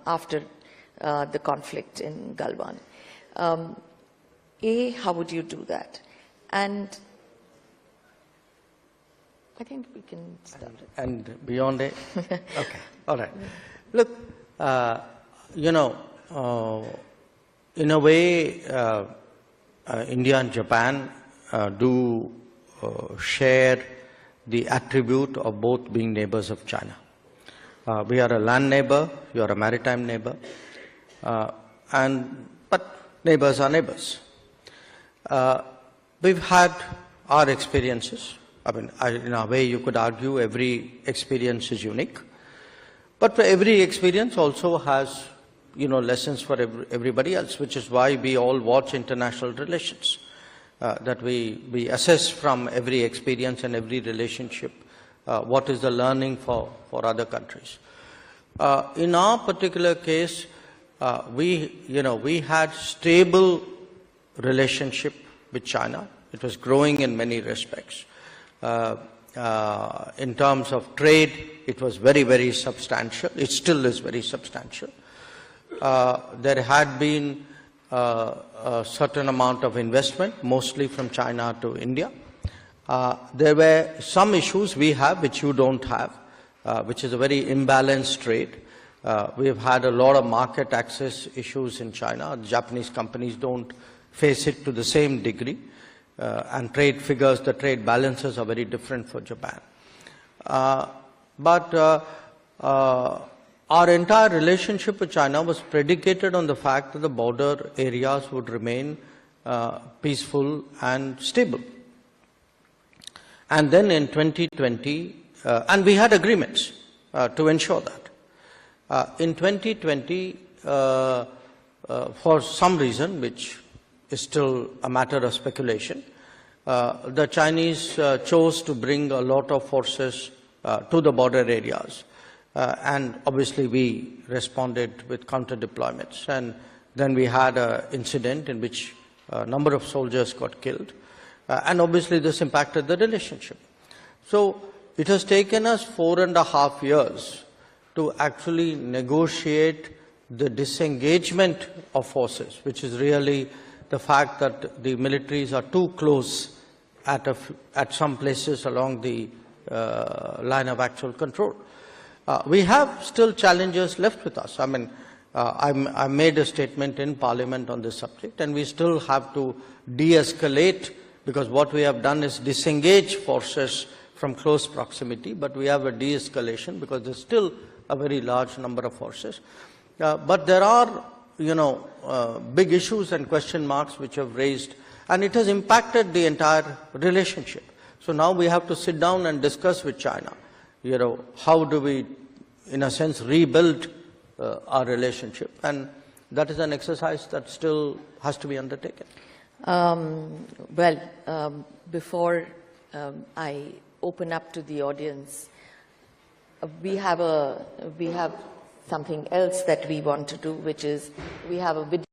after the conflict in Galwan. How would you do that? And I think we can start it. And beyond it? Okay, all right. Look, in a way, India and Japan do share the attribute of both being neighbors of China. We are a land neighbor, you are a maritime neighbor, but neighbors are neighbors. We've had our experiences. I mean, in a way you could argue every experience is unique, but for every experience also has, lessons for everybody else, which is why we all watch international relations, that we assess from every experience and every relationship what is the learning for other countries. In our particular case, we had stable relationship with China. It was growing in many respects. In terms of trade, it was very, very substantial. It still is very substantial. There had been a certain amount of investment, mostly from China to India. There were some issues we have which you don't have, which is a very imbalanced trade. We've had a lot of market access issues in China. The Japanese companies don't face it to the same degree. And trade figures, the trade balances are very different for Japan. But our entire relationship with China was predicated on the fact that the border areas would remain peaceful and stable. And then in 2020, and we had agreements to ensure that. In 2020, for some reason, which is still a matter of speculation, the Chinese chose to bring a lot of forces to the border areas. And obviously we responded with counter deployments. And then we had an incident in which a number of soldiers got killed. And obviously this impacted the relationship. So it has taken us 4.5 years to actually negotiate the disengagement of forces, which is really the fact that the militaries are too close at some places along the line of actual control. We have still challenges left with us. I mean, I made a statement in Parliament on this subject, and we still have to de-escalate, because what we have done is disengage forces from close proximity, but we have a de-escalation because there's still a very large number of forces. But there are, big issues and question marks which have raised, and it has impacted the entire relationship. So now we have to sit down and discuss with China, how do we, in a sense, rebuild our relationship, and that is an exercise that still has to be undertaken. Before I open up to the audience, we have something else that we want to do, which is we have a video